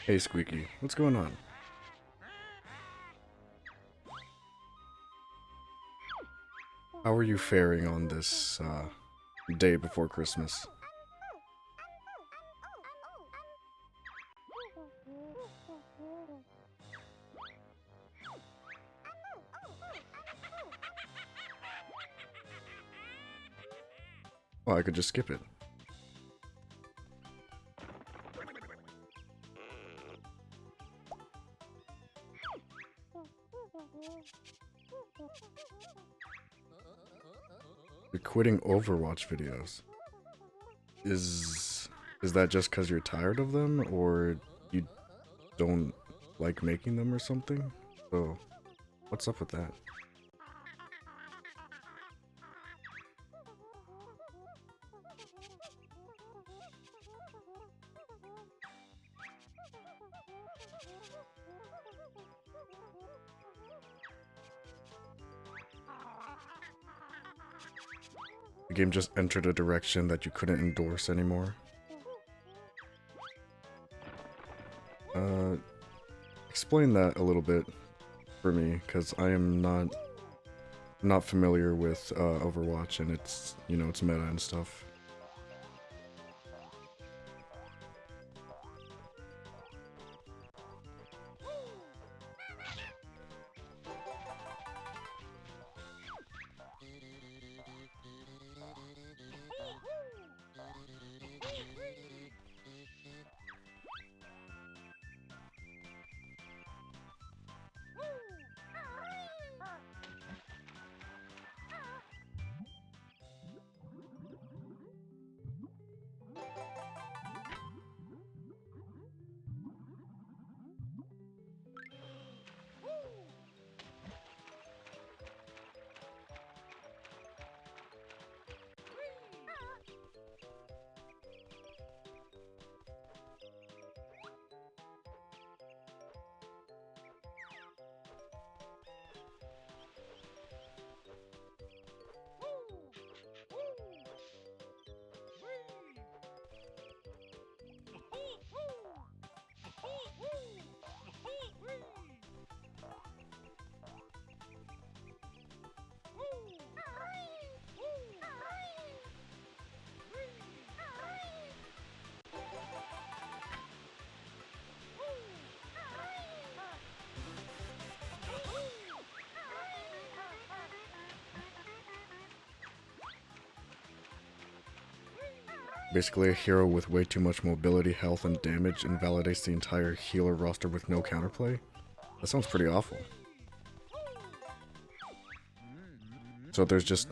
Hey Squeaky, what's going on? How are you faring on this day before Christmas? Oh, I could just skip it. You're quitting Overwatch videos. Is that just because you're tired of them, or you don't like making them or something? So, what's up with that? The game just entered a direction that you couldn't endorse anymore. Explain that a little bit for me, because I am not familiar with Overwatch and its, its meta and stuff. Basically, a hero with way too much mobility, health, and damage invalidates the entire healer roster with no counterplay? That sounds pretty awful. So there's just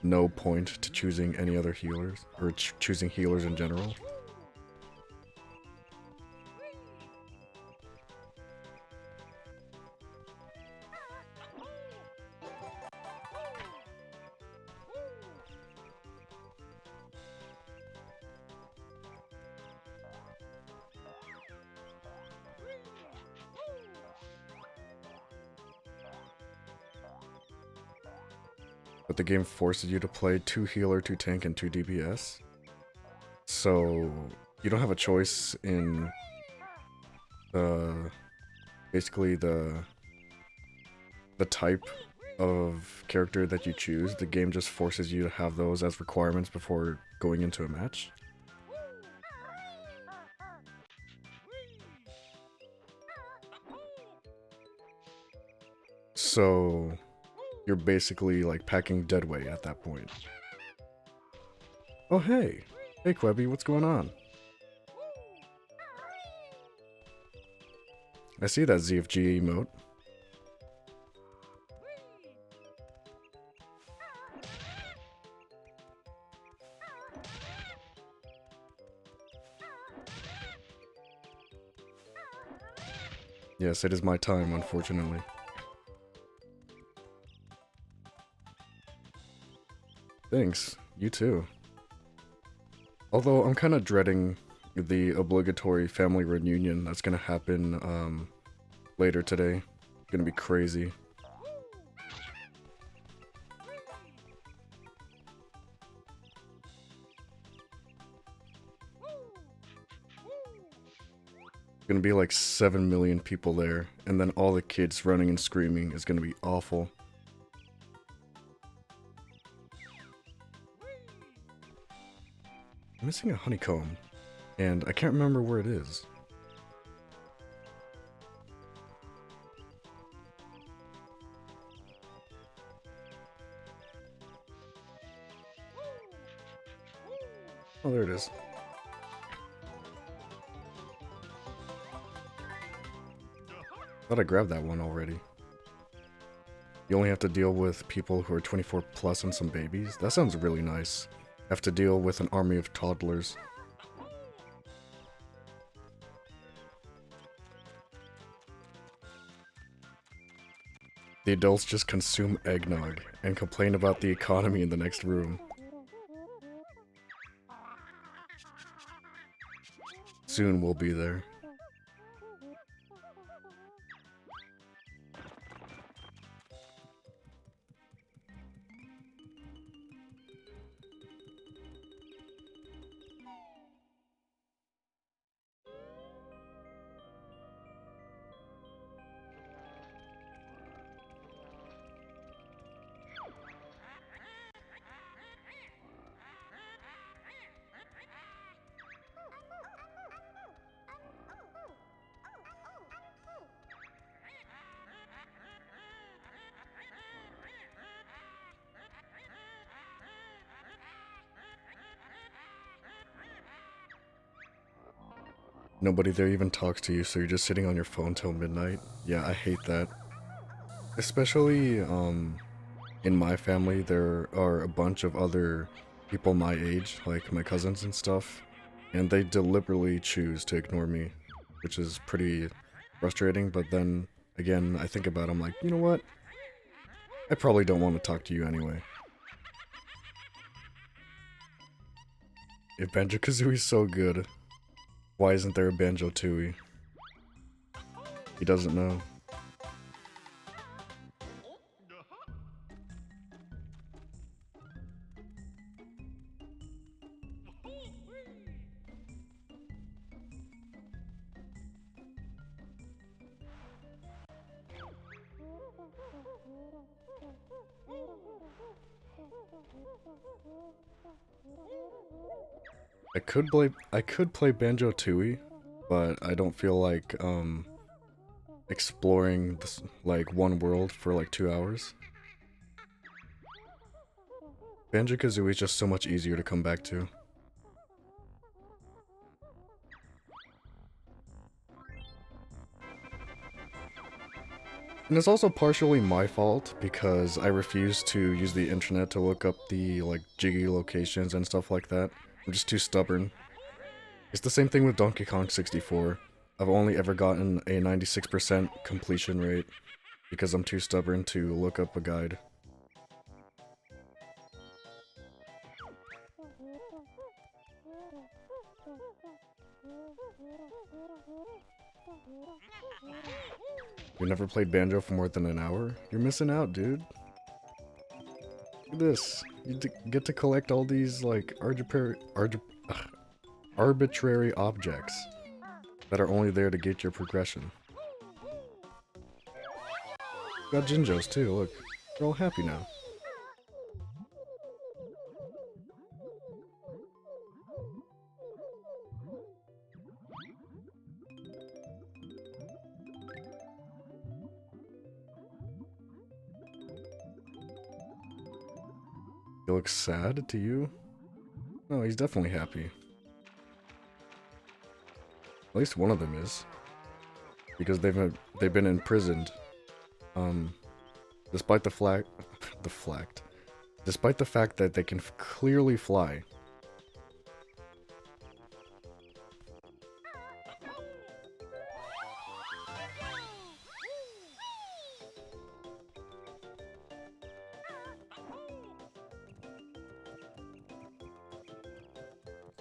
no point to choosing any other healers, or choosing healers in general? But the game forces you to play 2 healer, 2 tank, and 2 DPS. So you don't have a choice in basically the type of character that you choose. The game just forces you to have those as requirements before going into a match. So you're basically like packing dead weight at that point. Oh hey! Hey Quebby, what's going on? I see that ZFG emote. Yes, it is my time, unfortunately. Thanks. You too. Although I'm kind of dreading the obligatory family reunion that's gonna happen later today. It's gonna be crazy. Gonna be like 7 million people there, and then all the kids running and screaming is gonna be awful. I'm missing a honeycomb, and I can't remember where it is. Oh, there it is. Thought I grabbed that one already. You only have to deal with people who are 24 plus and some babies? That sounds really nice. Have to deal with an army of toddlers. The adults just consume eggnog and complain about the economy in the next room. Soon we'll be there. Nobody there even talks to you, so you're just sitting on your phone till midnight. Yeah, I hate that. Especially, in my family, there are a bunch of other people my age, like my cousins and stuff, and they deliberately choose to ignore me, which is pretty frustrating, but then, again, I think about it, I'm like, you know what? I probably don't want to talk to you anyway. If Banjo-Kazooie's so good, why isn't there a Banjo-Tooie? He doesn't know. I could play Banjo-Tooie, but I don't feel like exploring this, like, one world for like 2 hours. Banjo-Kazooie is just so much easier to come back to. And it's also partially my fault because I refuse to use the internet to look up the, like, jiggy locations and stuff like that. I'm just too stubborn. It's the same thing with Donkey Kong 64. I've only ever gotten a 96% completion rate because I'm too stubborn to look up a guide. You never played Banjo for more than an hour? You're missing out, dude. Look at this. You get to collect all these, like, arbitrary objects that are only there to get your progression. Got Jinjos too, look. They're all happy now. He looks sad to you? No, he's definitely happy. At least one of them is. Because they've been imprisoned. Despite despite the fact that they can clearly fly.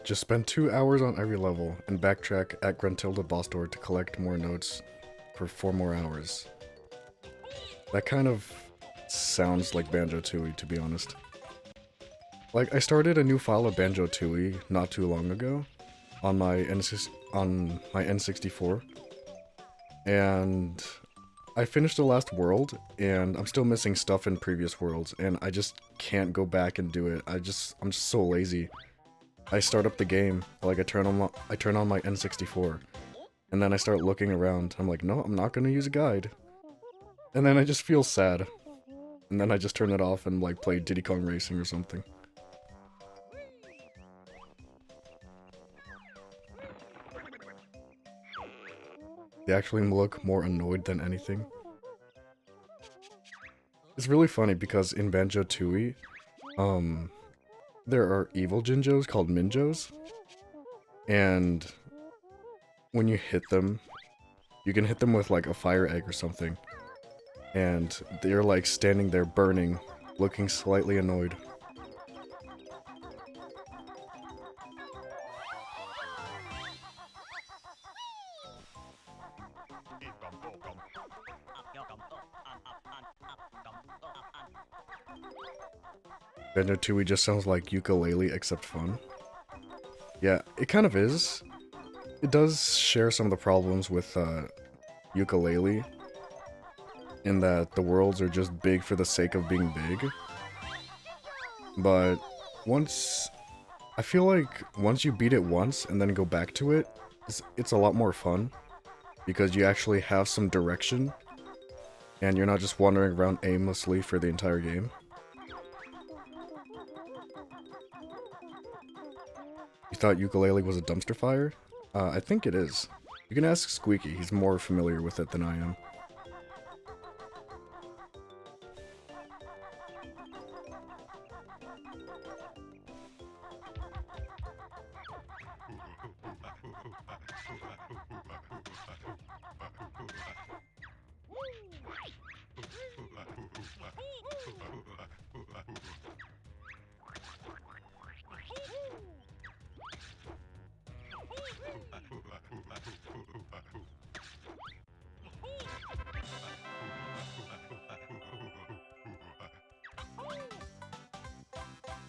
Just spend 2 hours on every level and backtrack at Gruntilda boss door to collect more notes for 4 more hours. That kind of sounds like Banjo-Tooie, to be honest. Like, I started a new file of Banjo-Tooie not too long ago on my N64, and I finished the last world, and I'm still missing stuff in previous worlds, and I just can't go back and do it. I'm just so lazy. I start up the game, like I turn on my N64, and then I start looking around. I'm like, no, I'm not gonna use a guide. And then I just feel sad. And then I just turn it off and like play Diddy Kong Racing or something. They actually look more annoyed than anything. It's really funny because in Banjo-Tooie, there are evil Jinjos called Minjos. And when you hit them, you can hit them with like a fire egg or something. And they're like standing there burning, looking slightly annoyed. Banjo-Tooie just sounds like ukulele except fun. Yeah, it kind of is. It does share some of the problems with ukulele, in that the worlds are just big for the sake of being big. But I feel like once you beat it once and then go back to it, it's a lot more fun. Because you actually have some direction, and you're not just wandering around aimlessly for the entire game. You thought ukulele was a dumpster fire? I think it is. You can ask Squeaky, he's more familiar with it than I am.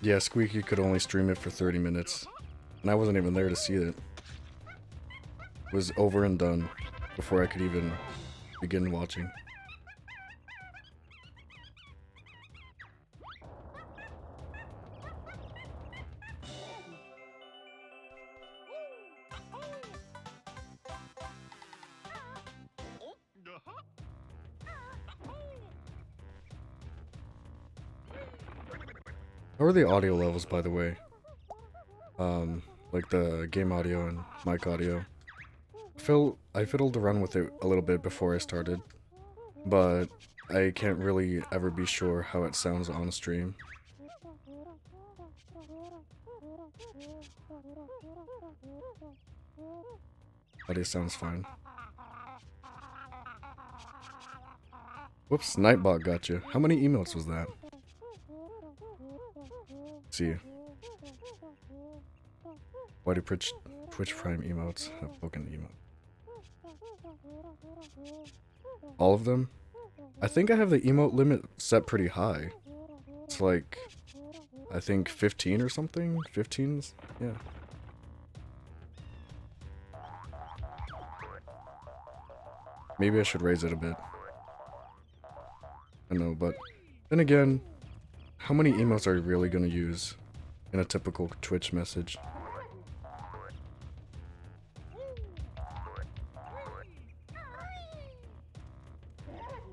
Yeah, Squeaky could only stream it for 30 minutes, and I wasn't even there to see it. It was over and done before I could even begin watching. How are the audio levels, by the way? Like the game audio and mic audio. I fiddled around with it a little bit before I started, but I can't really ever be sure how it sounds on stream. Audio sounds fine. Whoops, Nightbot got you. How many emotes was that? Let's see. Why do Twitch Prime emotes have broken emote? All of them? I think I have the emote limit set pretty high. It's like, I think 15 or something? 15's? Yeah. Maybe I should raise it a bit. I know, but then again, how many emotes are you really gonna use in a typical Twitch message?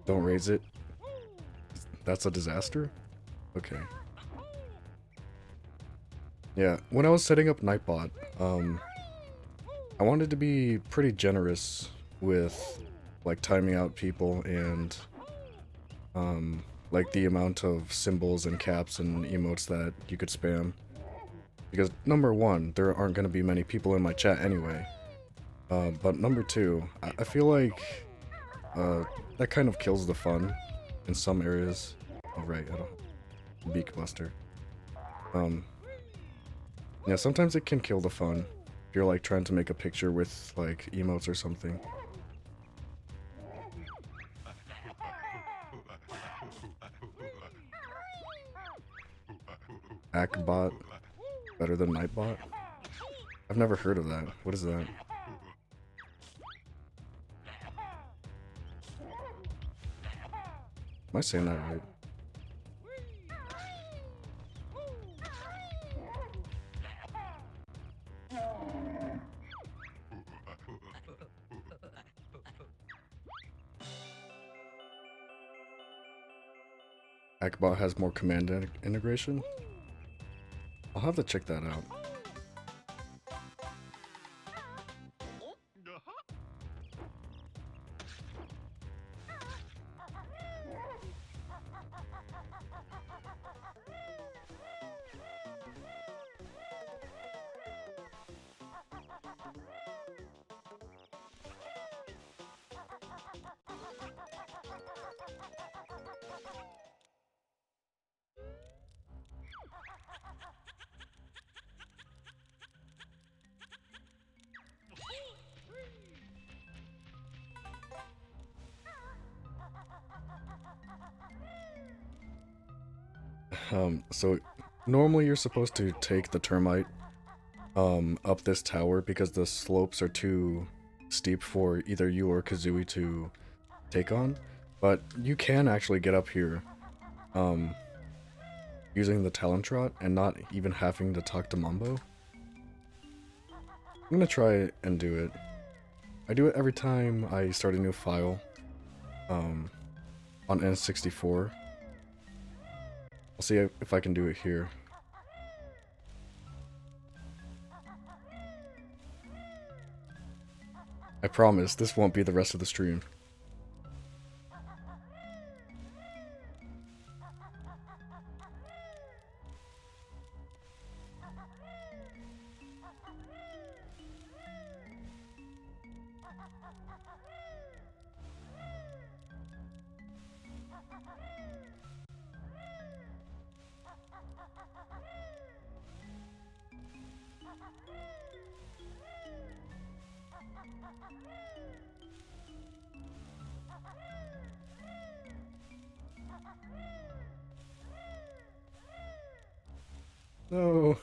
Don't raise it? That's a disaster? Okay. Yeah, when I was setting up Nightbot, I wanted to be pretty generous with, like, timing out people and, like, the amount of symbols and caps and emotes that you could spam. Because, number one, there aren't going to be many people in my chat anyway. But number two, I feel like that kind of kills the fun in some areas. Oh, right, I don't... Beak Buster. Yeah, sometimes it can kill the fun. If you're like trying to make a picture with like emotes or something. Akbot better than Nightbot? I've never heard of that. What is that? Am I saying that right? Akbot has more command integration? I'll have to check that out. So normally you're supposed to take the termite up this tower because the slopes are too steep for either you or Kazooie to take on, but you can actually get up here using the talent trot and not even having to talk to Mumbo. I'm gonna try and do it. I do it every time I start a new file on N64. I'll see if I can do it here. I promise this won't be the rest of the stream. No.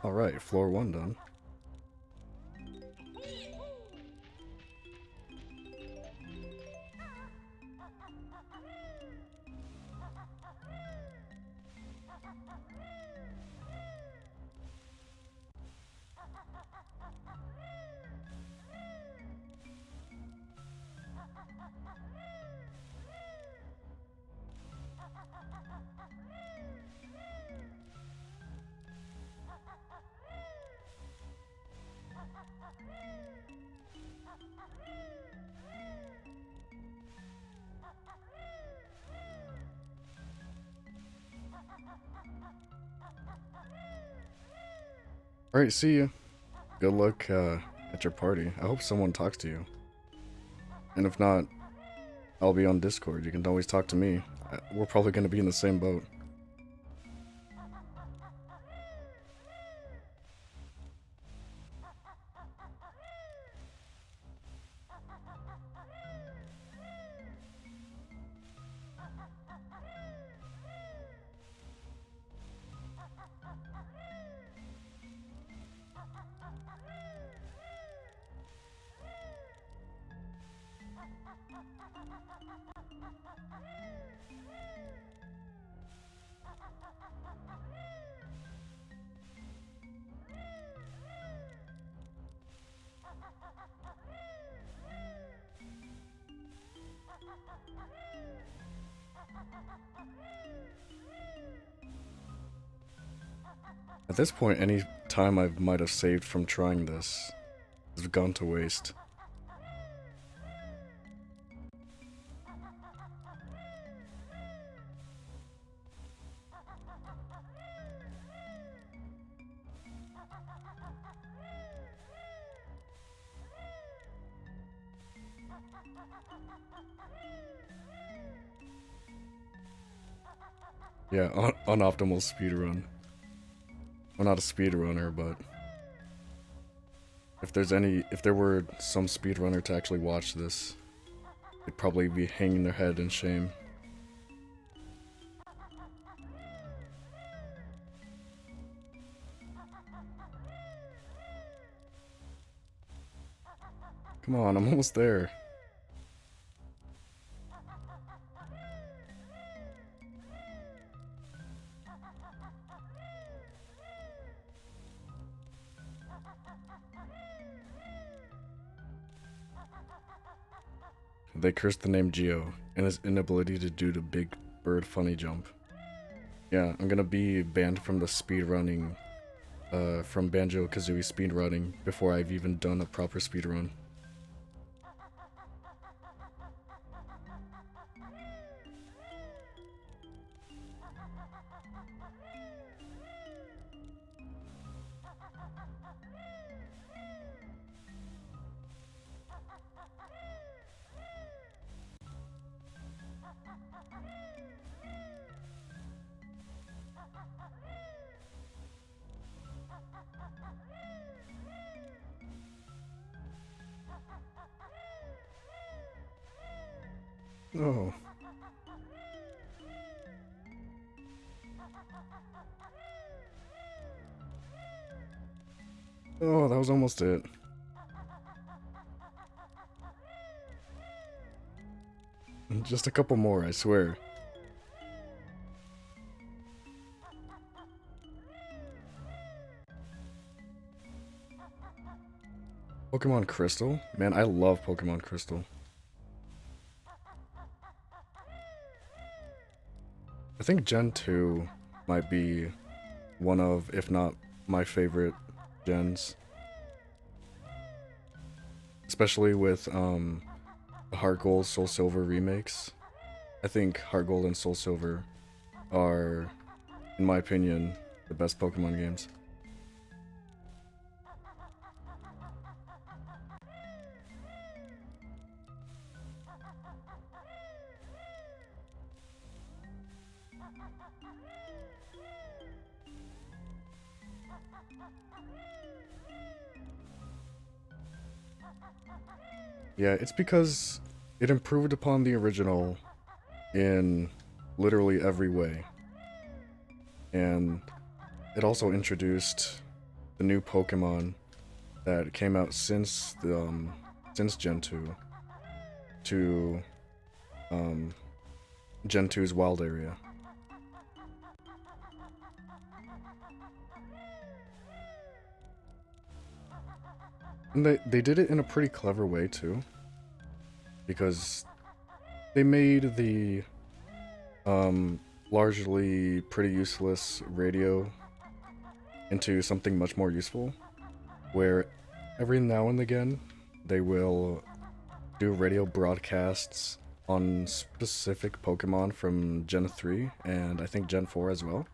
Alright, floor 1 done. Alright, see you. Good luck at your party. I hope someone talks to you. And if not, I'll be on Discord. You can always talk to me. We're probably going to be in the same boat. At this point, any time I might have saved from trying this has gone to waste. Yeah, unoptimal speedrun. I'm not a speedrunner, but if there were some speedrunner to actually watch this, they'd probably be hanging their head in shame. Come on, I'm almost there. They cursed the name Gio and his inability to do the big bird funny jump. Yeah, I'm gonna be banned from the speedrunning, from Banjo-Kazooie speedrunning before I've even done a proper speedrun. Oh. Oh, that was almost it. Just a couple more, I swear. Pokemon Crystal? Man, I love Pokemon Crystal. I think Gen 2 might be one of, if not my favorite gens. Especially with the Heart Gold, Soul Silver remakes. I think Heart Gold and Soul Silver are, in my opinion, the best Pokemon games. Yeah, it's because it improved upon the original in literally every way. And it also introduced the new Pokemon that came out since Gen 2 to Gen 2's wild area. And they did it in a pretty clever way too, because they made the largely pretty useless radio into something much more useful, where every now and again they will do radio broadcasts on specific Pokemon from Gen 3 and I think Gen 4 as well,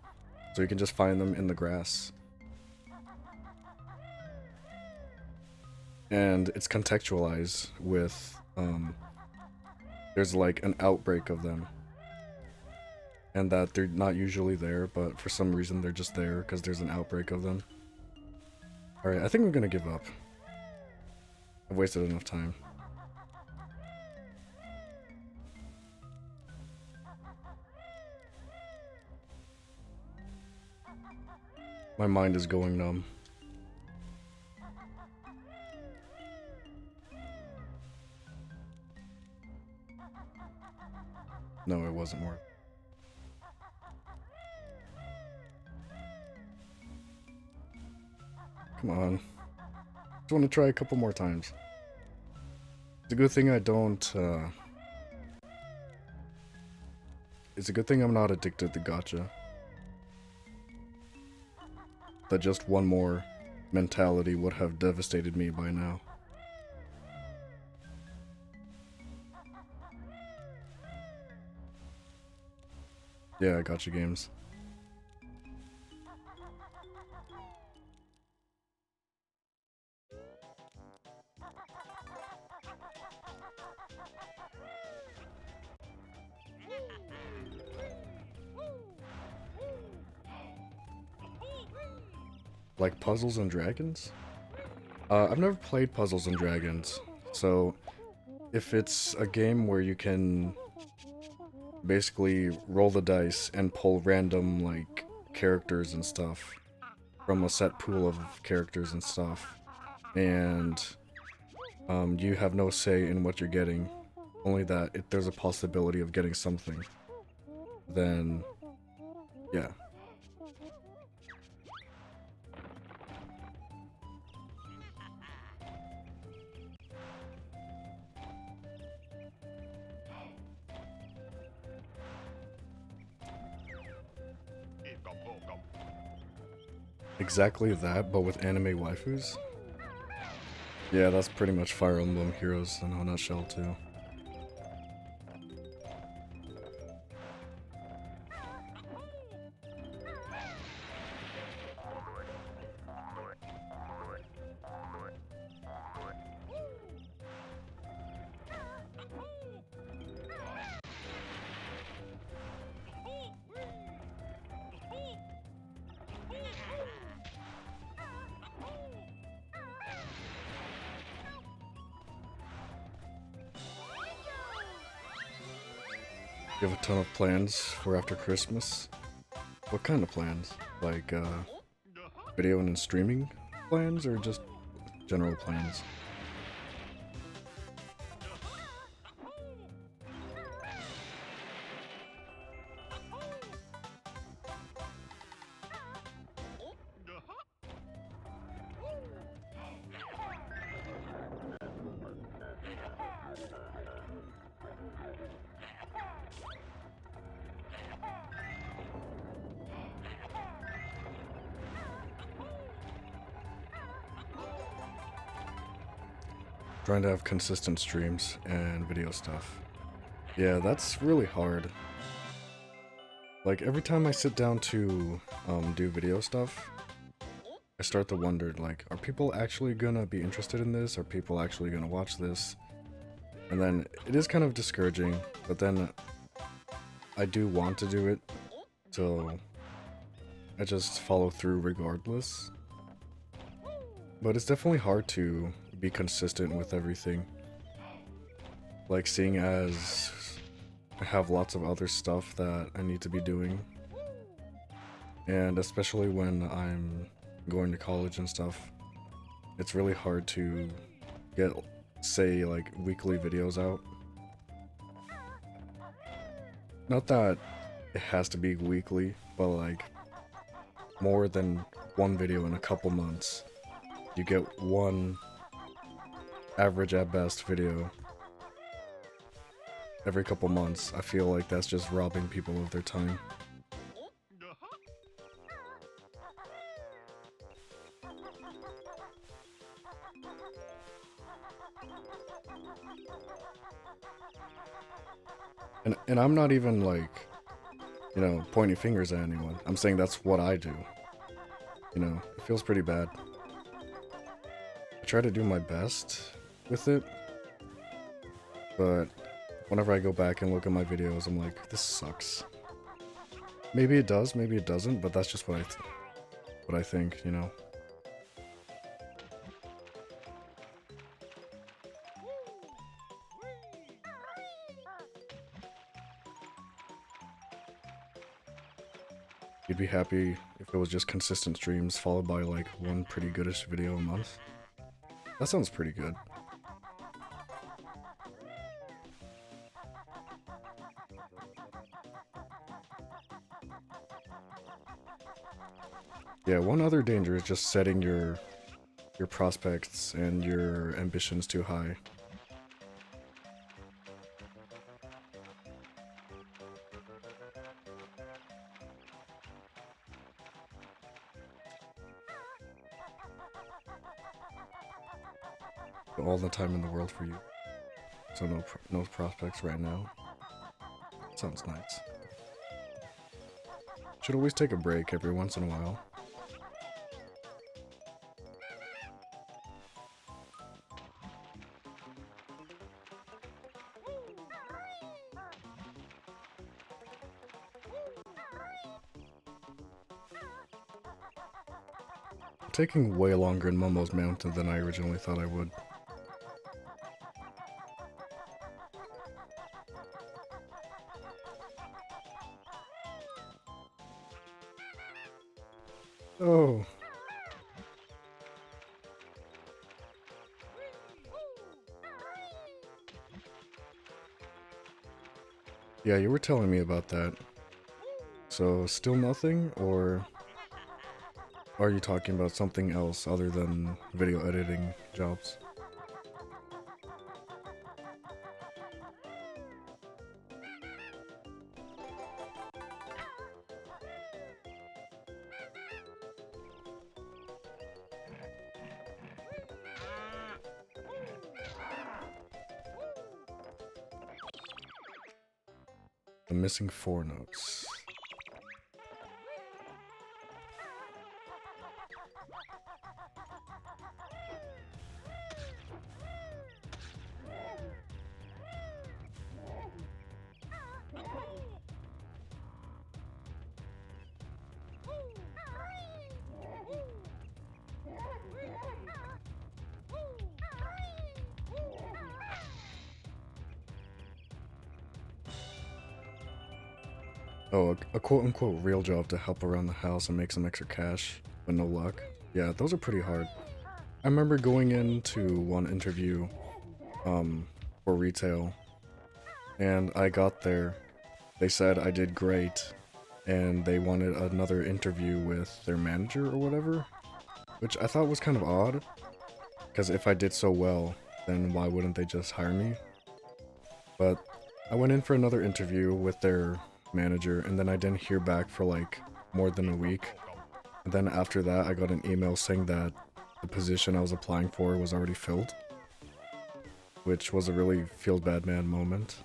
so you can just find them in the grass. And it's contextualized with, there's like an outbreak of them. And that they're not usually there, but for some reason they're just there because there's an outbreak of them. Alright, I think I'm gonna give up. I've wasted enough time. My mind is going numb. No, it wasn't more. Come on. Just want to try a couple more times. It's a good thing I don't, it's a good thing I'm not addicted to gacha. the just one more mentality would have devastated me by now. Yeah, I got you, games. Like Puzzles and Dragons? I've never played Puzzles and Dragons, so if it's a game where you can basically roll the dice and pull random, like, characters and stuff from a set pool of characters and stuff, and you have no say in what you're getting, only that if there's a possibility of getting something, then yeah. Exactly that, but with anime waifus? Yeah, that's pretty much Fire Emblem Heroes in a nutshell, too. You have a ton of plans for after Christmas? What kind of plans? Like, video and streaming plans, or just general plans? Trying to have consistent streams and video stuff. Yeah, that's really hard. Like, every time I sit down to do video stuff, I start to wonder, like, are people actually gonna be interested in this? Are people actually gonna watch this? And then it is kind of discouraging, but then I do want to do it, so I just follow through regardless. But it's definitely hard to be consistent with everything. Like, seeing as I have lots of other stuff that I need to be doing. And especially when I'm going to college and stuff, it's really hard to get, say, like, weekly videos out. Not that it has to be weekly, but like, more than one video in a couple months. You get one average at best video every couple months. I feel like that's just robbing people of their time. And I'm not even like, you know, pointing fingers at anyone. I'm saying that's what I do. You know, it feels pretty bad. I try to do my best with it, but whenever I go back and look at my videos, I'm like, this sucks. Maybe it does, maybe it doesn't, but that's just what I think, you know. You'd be happy if it was just consistent streams followed by like one pretty goodish video a month. That sounds pretty good. Yeah, one other danger is just setting your prospects and your ambitions too high. all the time in the world for you. So no prospects right now. Sounds nice. Should always take a break every once in a while. Taking way longer in Momo's Mountain than I originally thought I would. Oh. Yeah, you were telling me about that. So, still nothing, or are you talking about something else other than video editing jobs? The missing 4 notes. Oh, a quote-unquote real job to help around the house and make some extra cash, but no luck. Yeah, those are pretty hard. I remember going into one interview, for retail, and I got there. They said I did great, and they wanted another interview with their manager or whatever, which I thought was kind of odd, because if I did so well, then why wouldn't they just hire me? But I went in for another interview with their manager, and then I didn't hear back for like more than a week. And then after that, I got an email saying that the position I was applying for was already filled, which was a really feel bad man moment.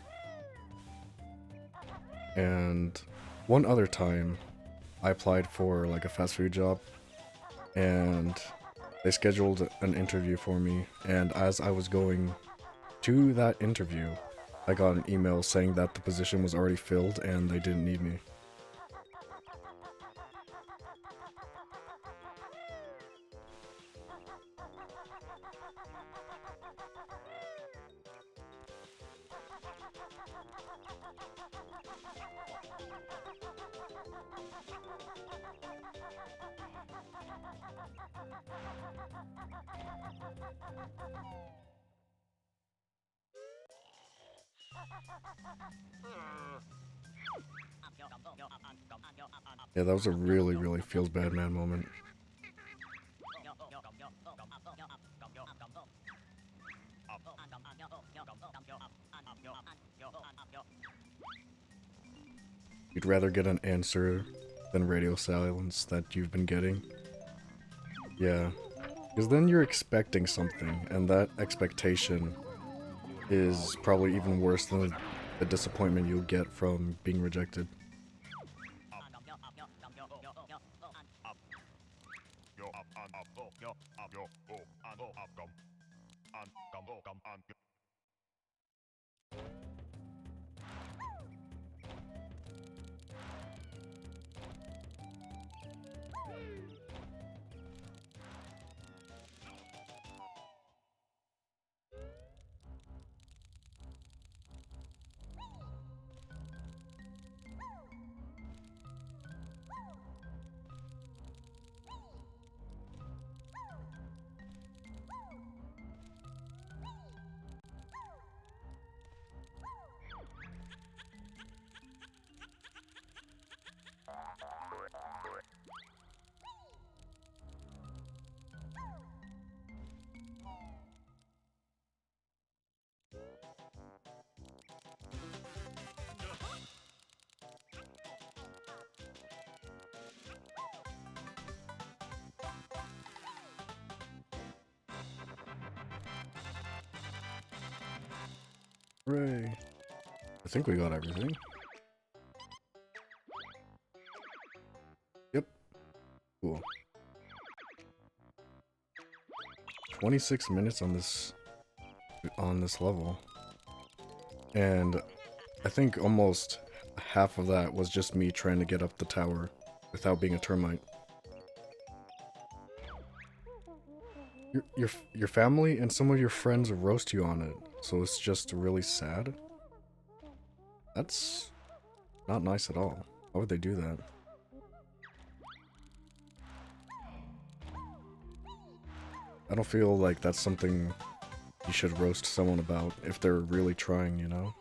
And one other time, I applied for like a fast food job, and they scheduled an interview for me, and as I was going to that interview, I got an email saying that the position was already filled and they didn't need me. Yeah, that was a really feels bad man moment. You'd rather get an answer than radio silence that you've been getting? Yeah, because then you're expecting something, and that expectation is probably even worse than the disappointment you'll get from being rejected. Hooray! I think we got everything. Yep. Cool. 26 minutes on this level. And I think almost half of that was just me trying to get up the tower without being a termite. Your family and some of your friends roast you on it, so it's just really sad. That's not nice at all. Why would they do that? I don't feel like that's something you should roast someone about if they're really trying, you know?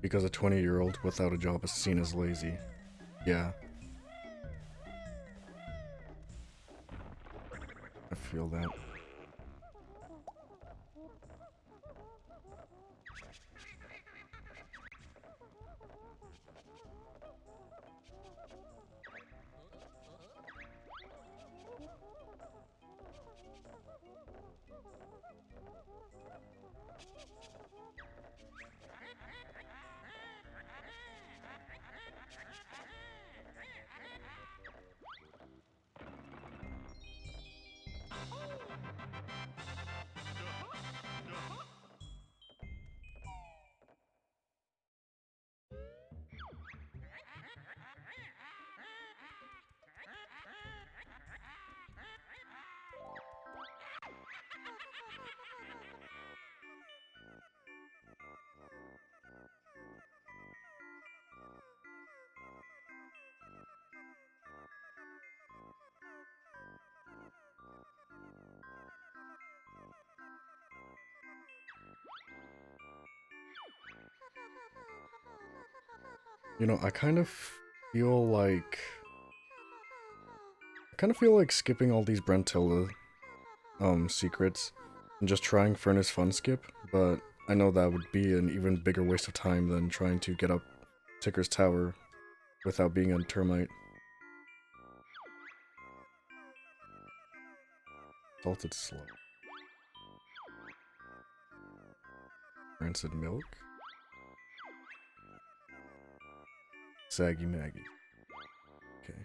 Because a 20-year-old without a job is seen as lazy. Yeah. I feel that. You know, I kind of feel like skipping all these Brentilla secrets and just trying Furnace Fun Skip, but I know that would be an even bigger waste of time than trying to get up Ticker's Tower without being a termite. Salted Slow. Rancid Milk. Saggy Maggie. Okay.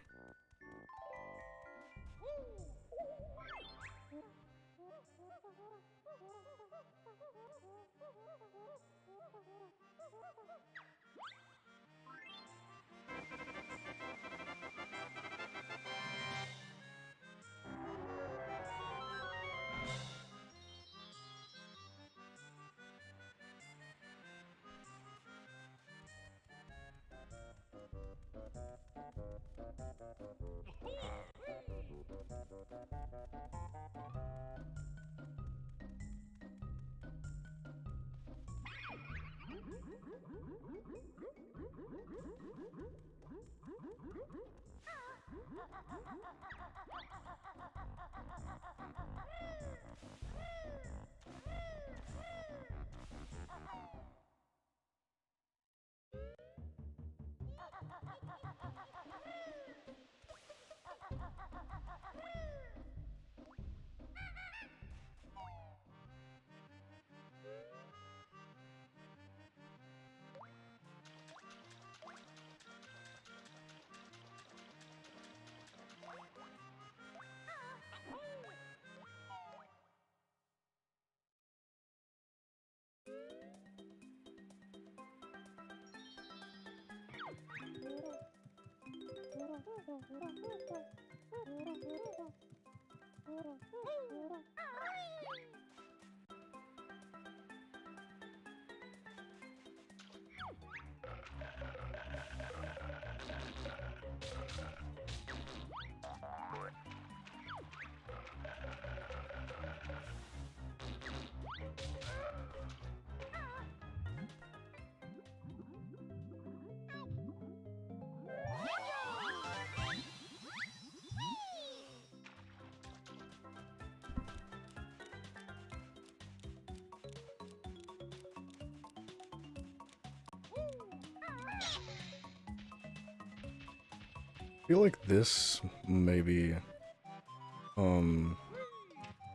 feel like this maybe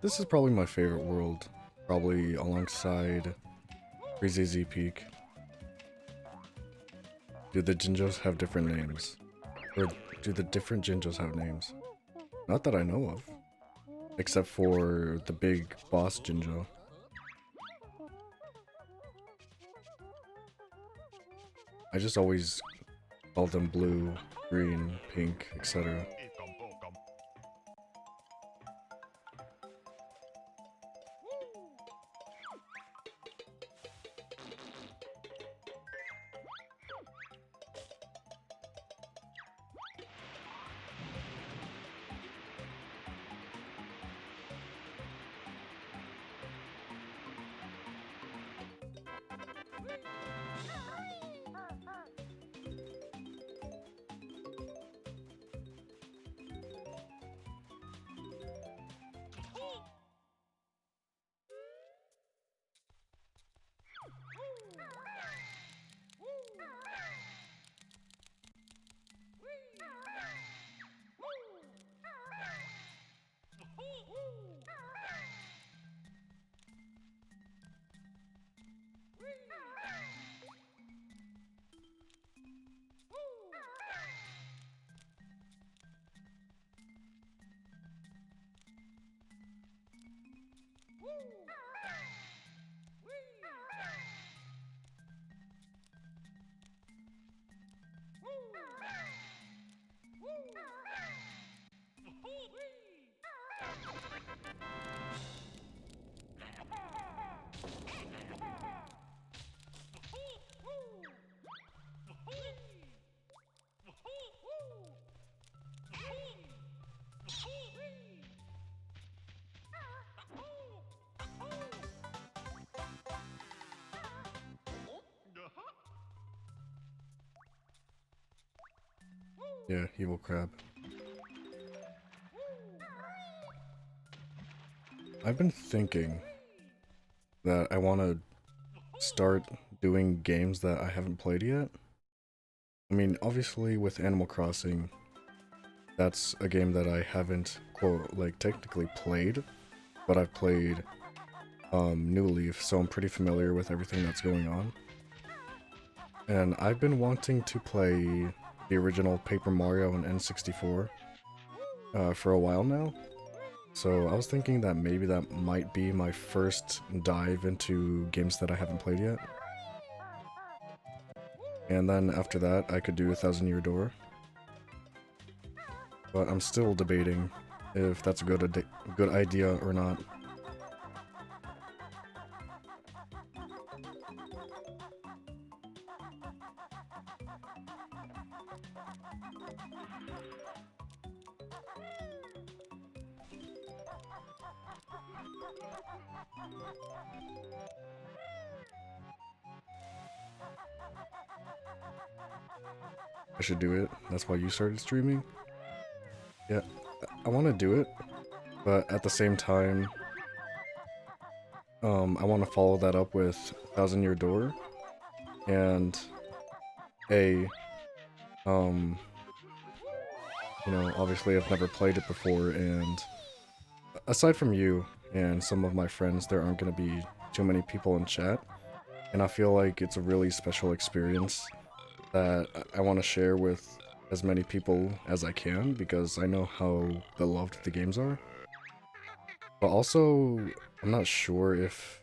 this is probably my favorite world, probably alongside Crazy Z Peak. Do the Jinjos have different names? Or do the different Jinjos have names? Not that I know of. Except for the big boss Jinjo. I just always call them blue, green, pink, etc. Yeah, evil crab. I've been thinking that I want to start doing games that I haven't played yet. I mean, obviously with Animal Crossing, that's a game that I haven't, quote, like, technically played, but I've played New Leaf, so I'm pretty familiar with everything that's going on. And I've been wanting to play the original Paper Mario and N64 for a while now. So I was thinking that maybe that might be my first dive into games that I haven't played yet. And then after that, I could do 1,000 Year Door. But I'm still debating if that's a good idea or not. I should do it. That's why you started streaming? Yeah, I want to do it, but at the same time, I want to follow that up with 1,000 Year Door, and you know, obviously I've never played it before, and aside from you and some of my friends, there aren't going to be too many people in chat, and I feel like it's a really special experience that I want to share with as many people as I can, because I know how beloved the games are. But also, I'm not sure if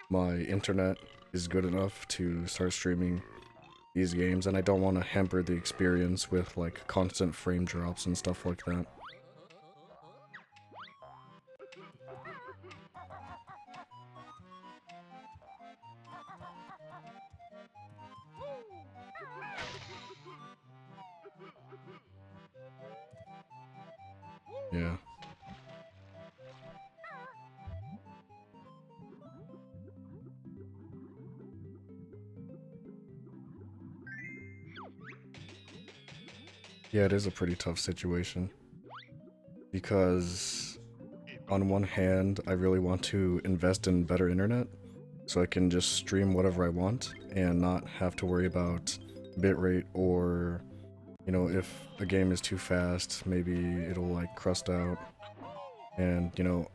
my internet is good enough to start streaming these games, and I don't want to hamper the experience with like constant frame drops and stuff like that. Yeah. Yeah, it is a pretty tough situation. Because on one hand, I really want to invest in better internet, so I can just stream whatever I want and not have to worry about bitrate or, you know, if a game is too fast, maybe it'll like crust out. And, you know,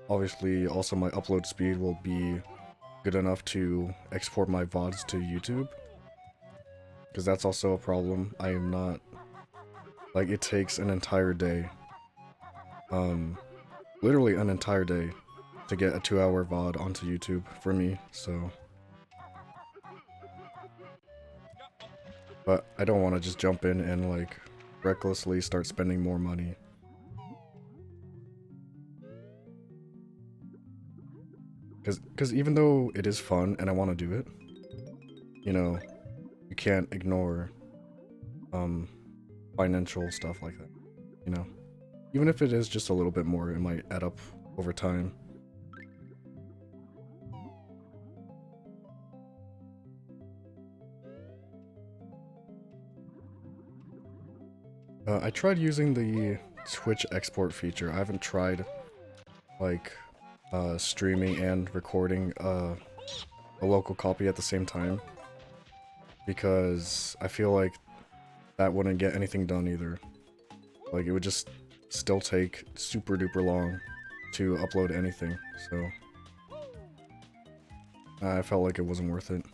obviously also my upload speed will be good enough to export my VODs to YouTube. Because that's also a problem. I am not, like, it takes an entire day. Literally an entire day to get a 2-hour VOD onto YouTube for me, so. But I don't want to just jump in and, like, recklessly start spending more money. Because even though it is fun and I want to do it, you know, you can't ignore financial stuff like that, you know? Even if it is just a little bit more, it might add up over time. I tried using the Twitch export feature. I haven't tried, like, streaming and recording a local copy at the same time. Because I feel like that wouldn't get anything done either. Like, it would just still take super duper long to upload anything, so I felt like it wasn't worth it.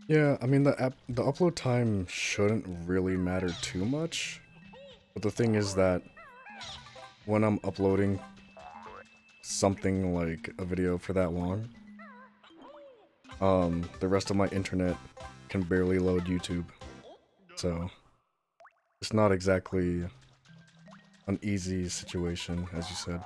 Yeah, I mean the upload time shouldn't really matter too much, but the thing is that when I'm uploading something like a video for that long, the rest of my internet can barely load YouTube, so it's not exactly an easy situation, as you said.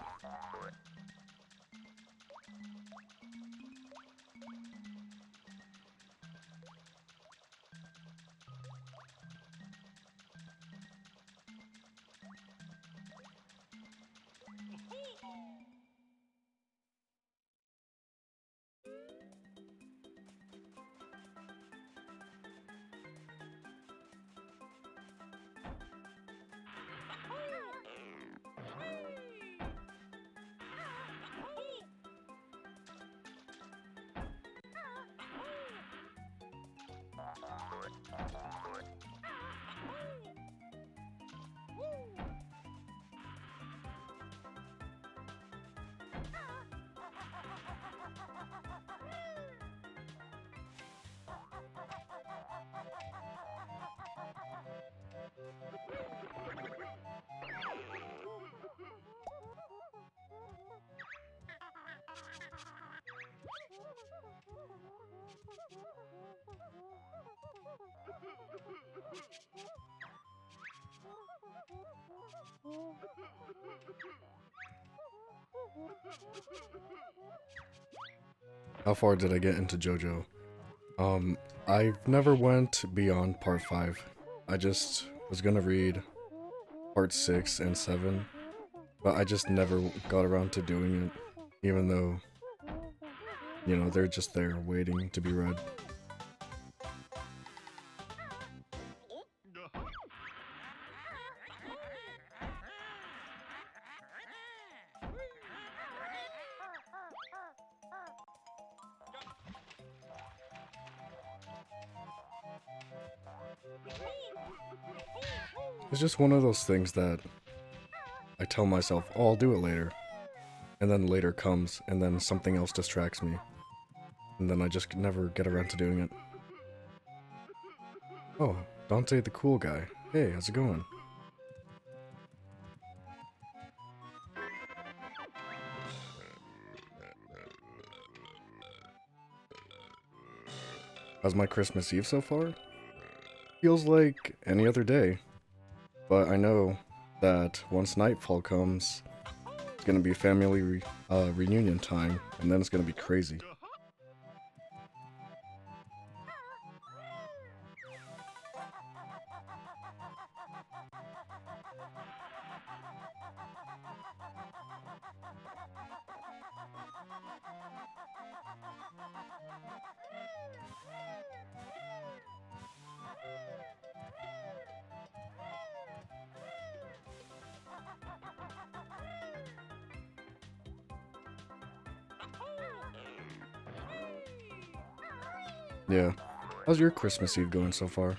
How far did I get into JoJo? I never went beyond part 5. I just was gonna read part 6 and 7, but I just never got around to doing it, even though, you know, they're just there waiting to be read. It's just one of those things that I tell myself, oh, I'll do it later. And then later comes, and then something else distracts me. And then I just never get around to doing it. Oh, Dante the cool guy. Hey, how's it going? How's my Christmas Eve so far? Feels like any other day. But I know that once nightfall comes, it's gonna be family reunion time, and then it's gonna be crazy. Yeah. How's your Christmas Eve going so far?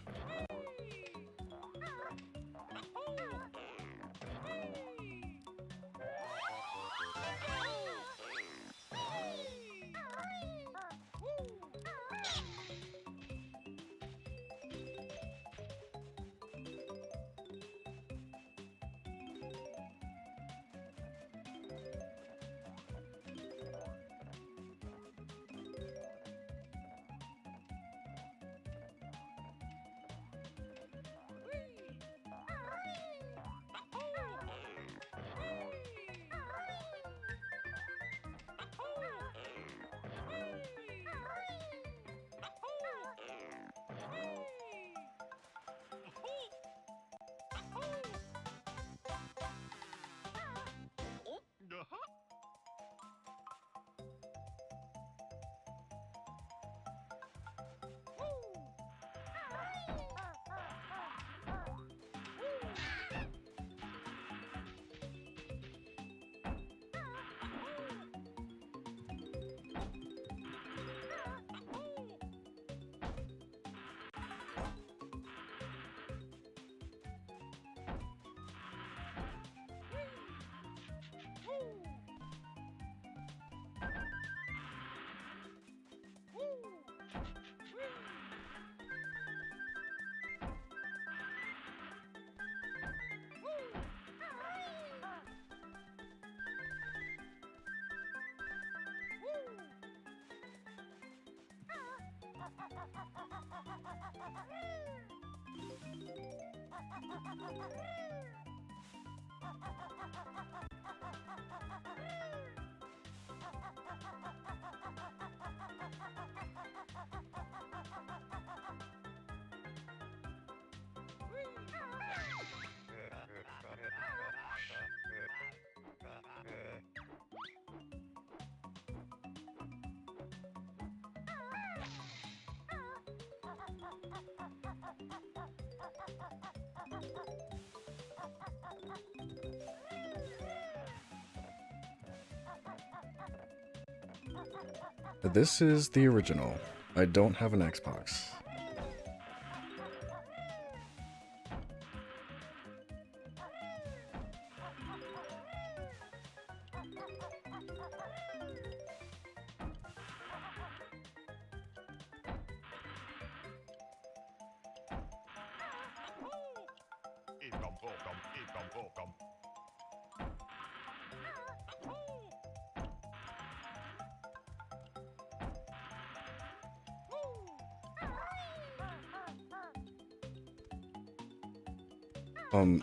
This is the original. I don't have an Xbox.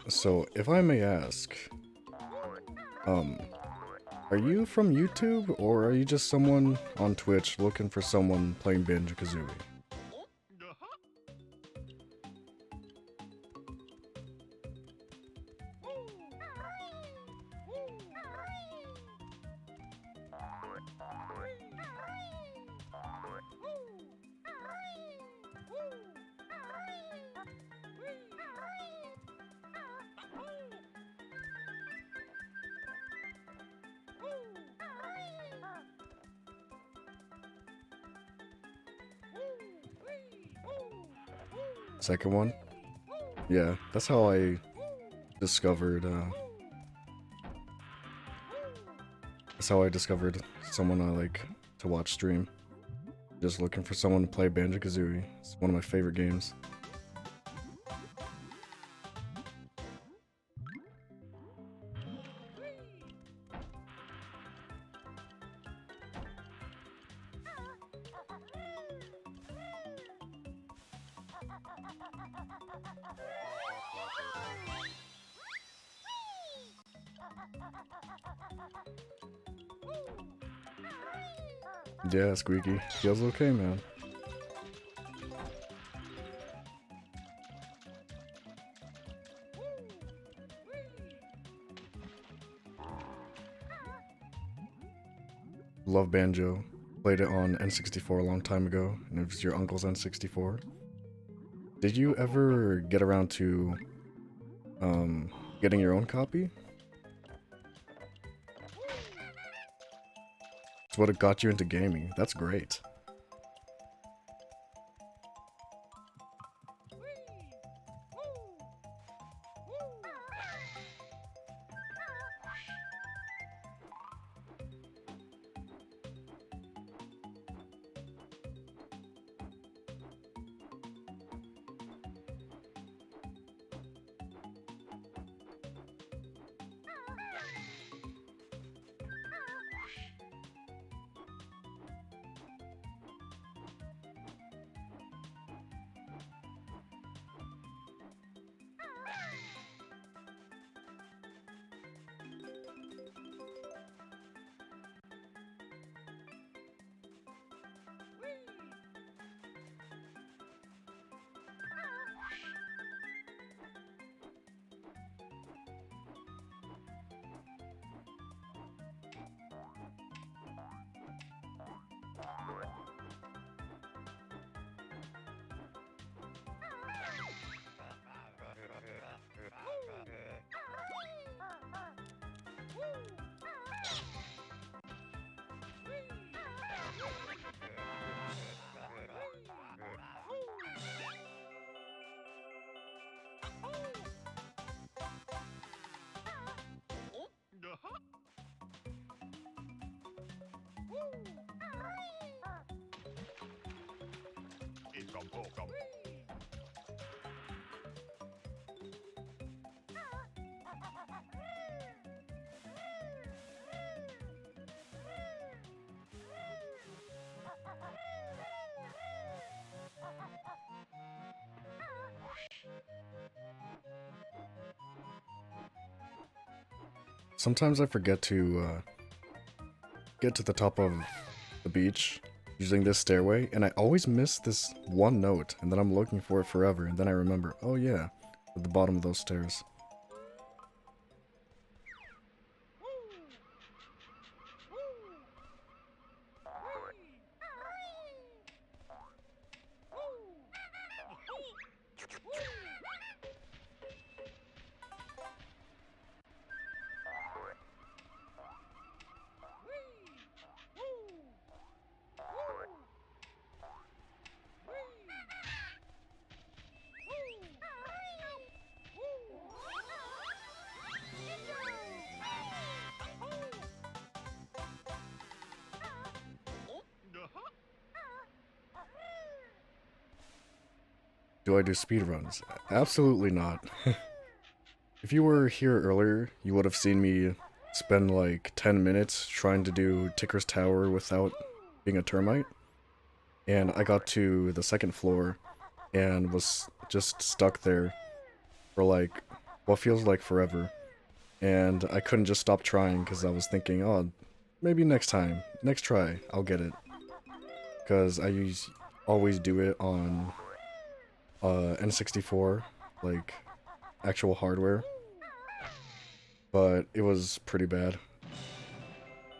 So if I may ask, um, are you from YouTube, or are you just someone on Twitch looking for someone playing Banjo-Kazooie? Second one? Yeah, that's how I discovered, that's how I discovered someone I like to watch stream. Just looking for someone to play Banjo-Kazooie. It's one of my favorite games. Yeah, Squeaky. Feels okay, man. Love Banjo. Played it on N64 a long time ago, and it was your uncle's N64. Did you ever get around to getting your own copy? It's what got you into gaming. That's great. Sometimes I forget to get to the top of the beach using this stairway, and I always miss this one note, and then I'm looking for it forever, and then I remember, oh yeah, at the bottom of those stairs. Do I do speedruns? Absolutely not. If you were here earlier, you would have seen me spend like 10 minutes trying to do Ticker's Tower without being a termite. And I got to the second floor and was just stuck there for like what feels like forever. And I couldn't just stop trying because I was thinking, oh, maybe next time, next try, I'll get it. Because always do it on N64, like actual hardware. But it was pretty bad.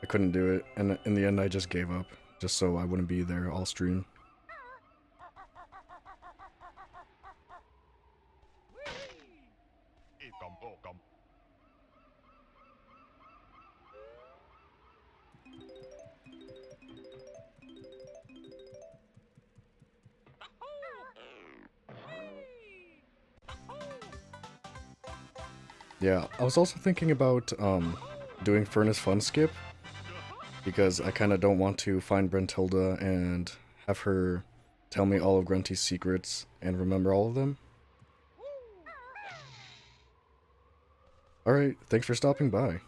I couldn't do it, and in the end I just gave up, just so I wouldn't be there all stream. Yeah, I was also thinking about doing Furnace Fun Skip, because I kind of don't want to find Brentilda and have her tell me all of Grunty's secrets and remember all of them. Alright, thanks for stopping by.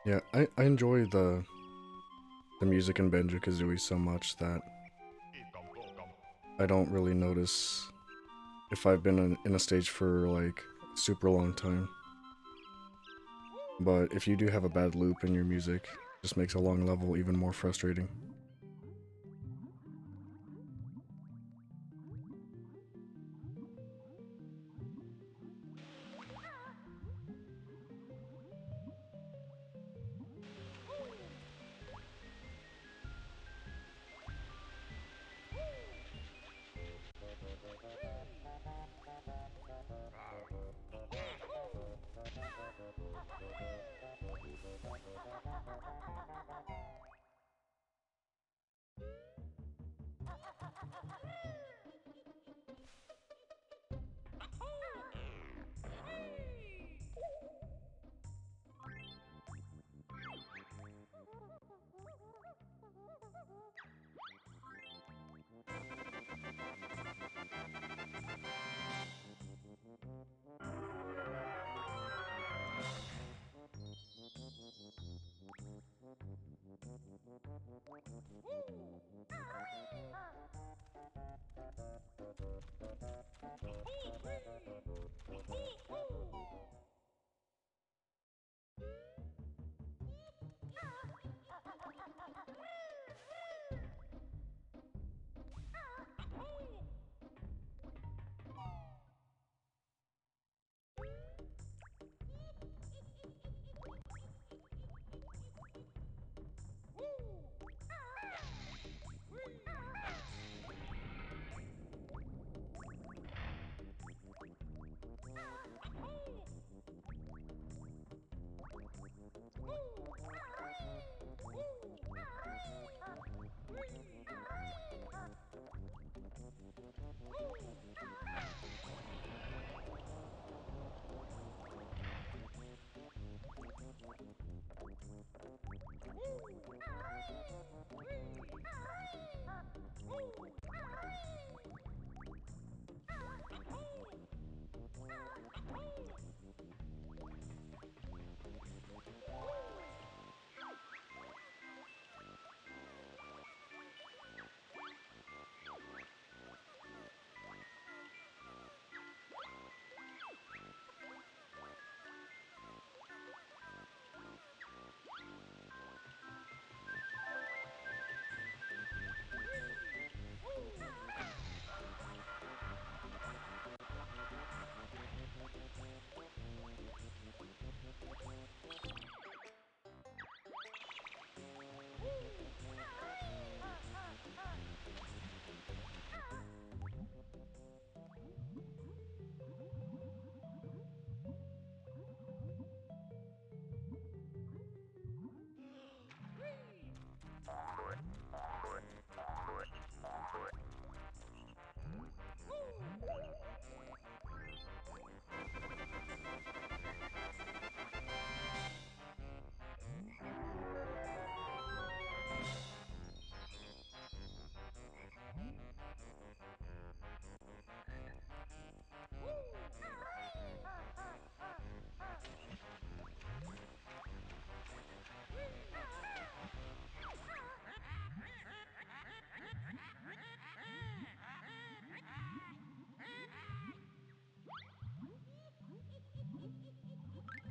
Yeah, I enjoy the music in Banjo-Kazooie so much that I don't really notice if I've been in a stage for like a super long time. But if you do have a bad loop in your music, it just makes a long level even more frustrating.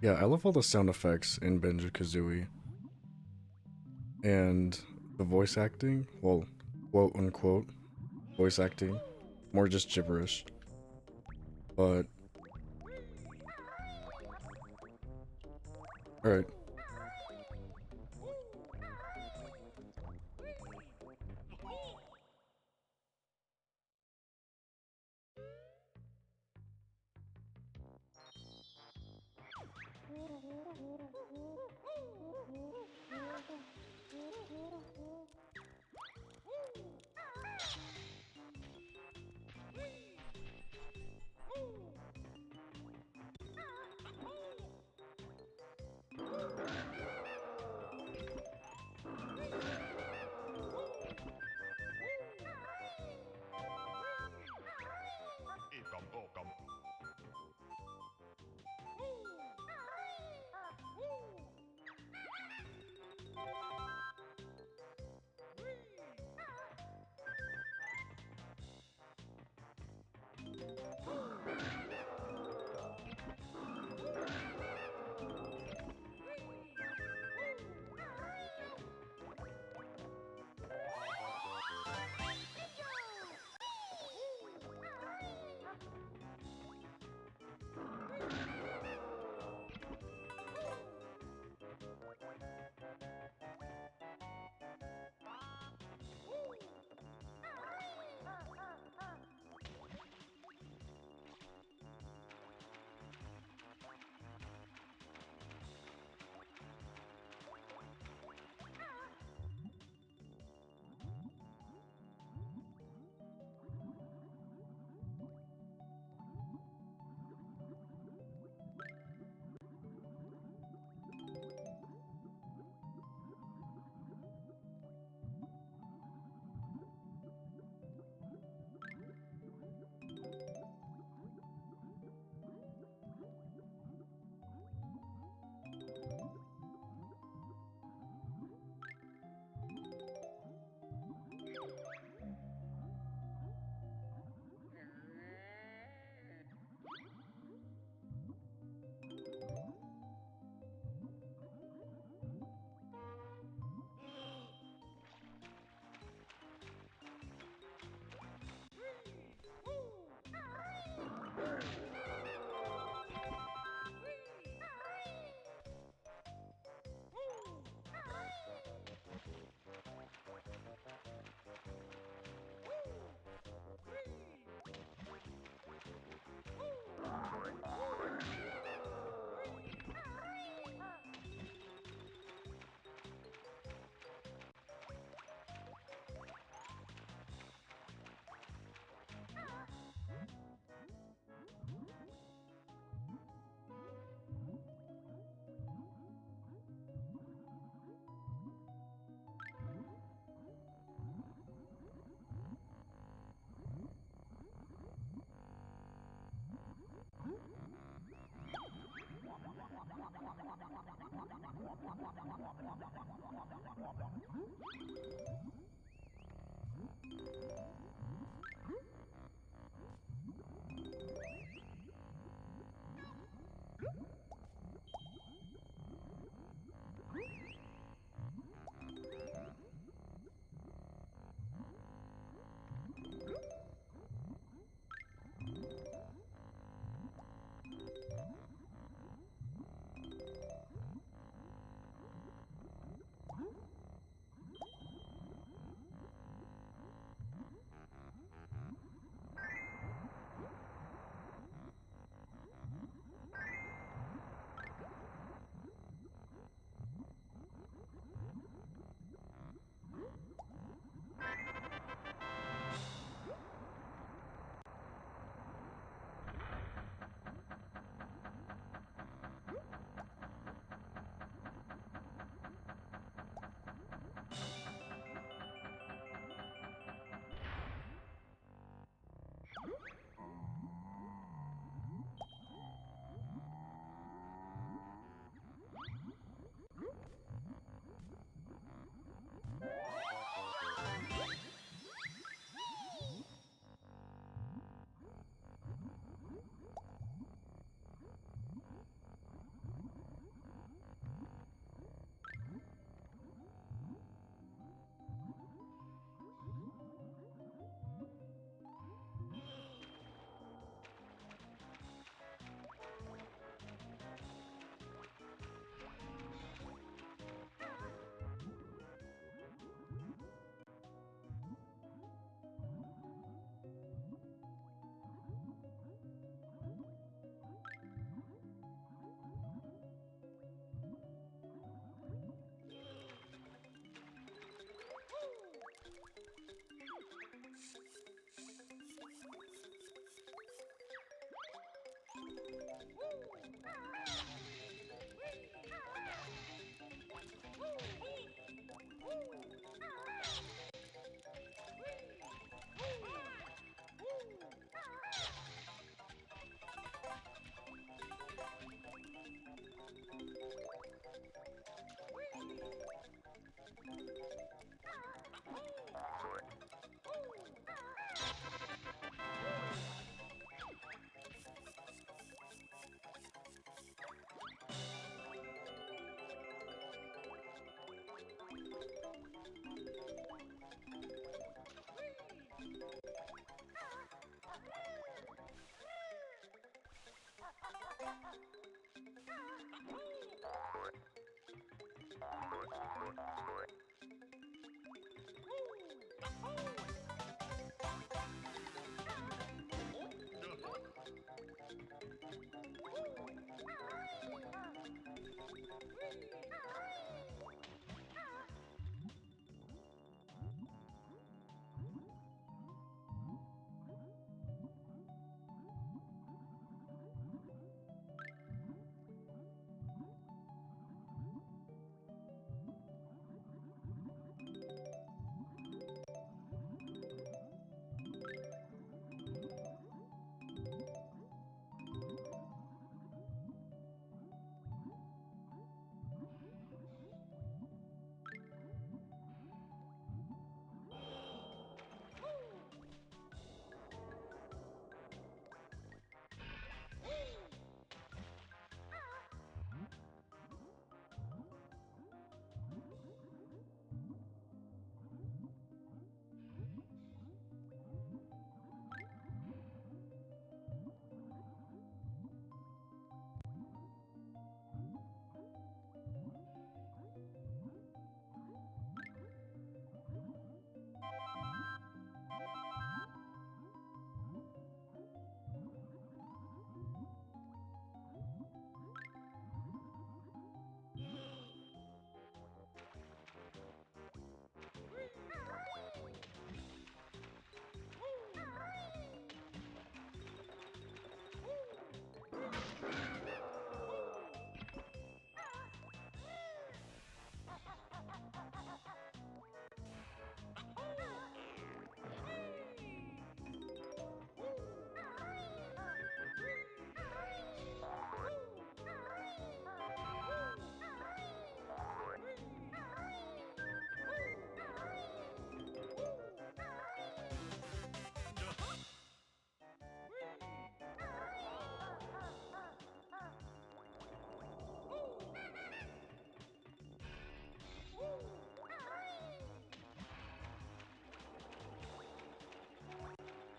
Yeah, I love all the sound effects in Banjo-Kazooie. And the voice acting, well, quote unquote, voice acting, more just gibberish. But, alright.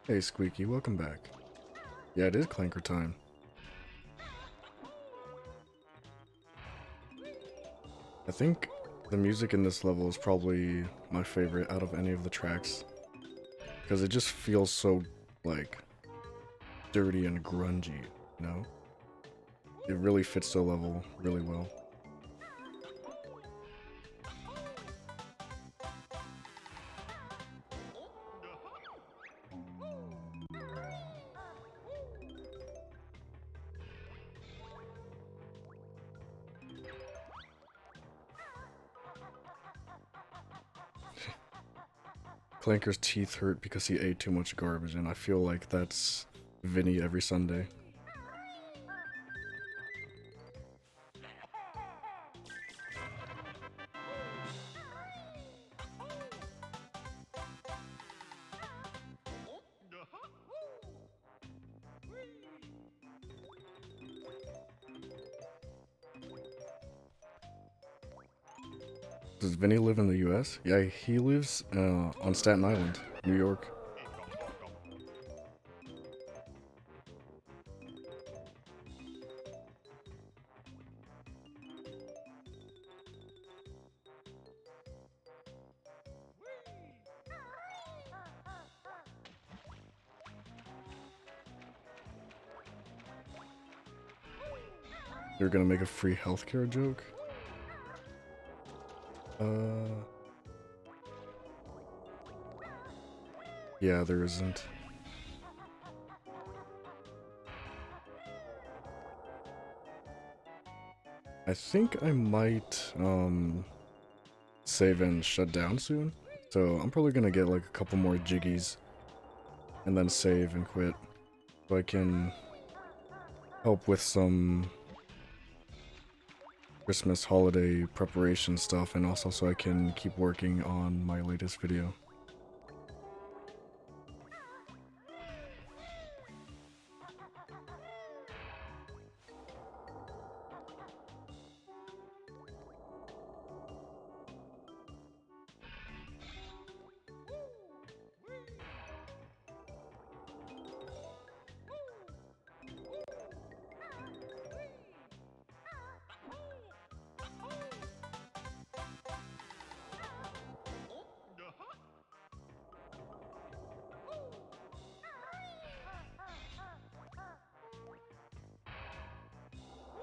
Hey Squeaky, welcome back. Yeah, it is Clanker time. I think the music in this level is probably my favorite out of any of the tracks. Because it just feels so, like, dirty and grungy, you know? It really fits the level really well. Clanker's teeth hurt because he ate too much garbage, and I feel like that's Vinny every Sunday. Does Vinny live in the US? Yeah, he lives on Staten Island, New York. You're gonna make a free healthcare joke? Yeah, there isn't. I think I might, save and shut down soon. So I'm probably gonna get like a couple more jiggies and then save and quit. So I can help with some Christmas holiday preparation stuff, and also so I can keep working on my latest video.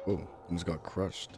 Oh, almost got crushed.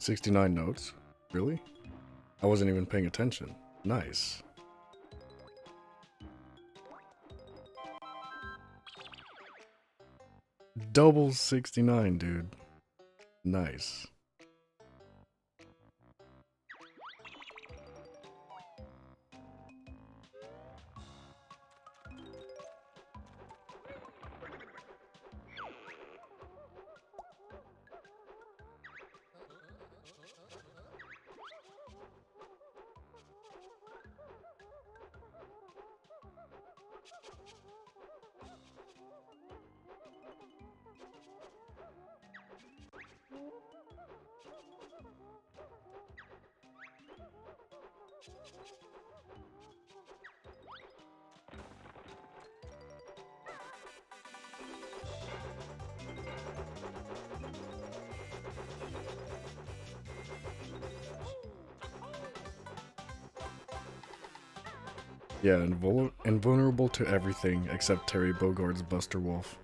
$69 notes? Really? I wasn't even paying attention. Nice. Double 69, dude. Nice. Yeah, invulnerable to everything except Terry Bogard's Buster Wolf.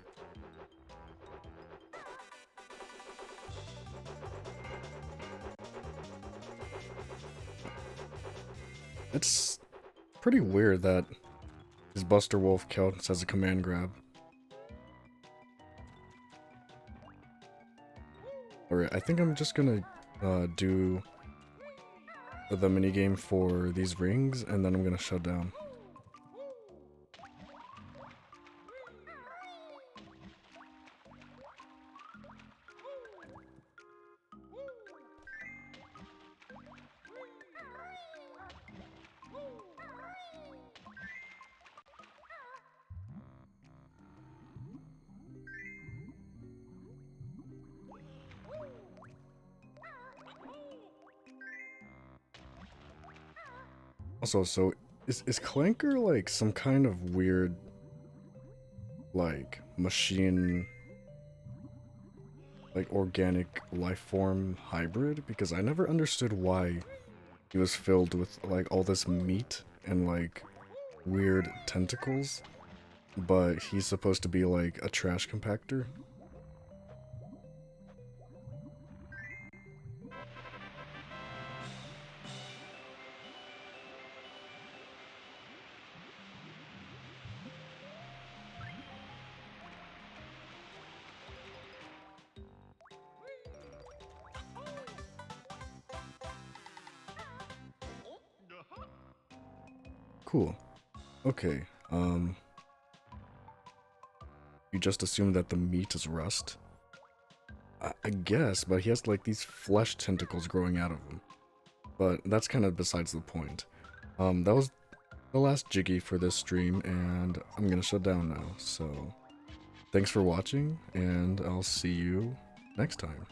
It's pretty weird that his Buster Wolf counts as a command grab. Alright, I think I'm just gonna do the minigame for these rings, and then I'm gonna shut down. Also, so is Clanker like some kind of weird like machine, like organic life form hybrid? Because I never understood why he was filled with like all this meat and like weird tentacles, but he's supposed to be like a trash compactor. Cool. Okay. You just assume that the meat is rust? I guess, but he has like these flesh tentacles growing out of him. But that's kind of besides the point. That was the last Jiggy for this stream, and I'm gonna shut down now. So, thanks for watching, and I'll see you next time.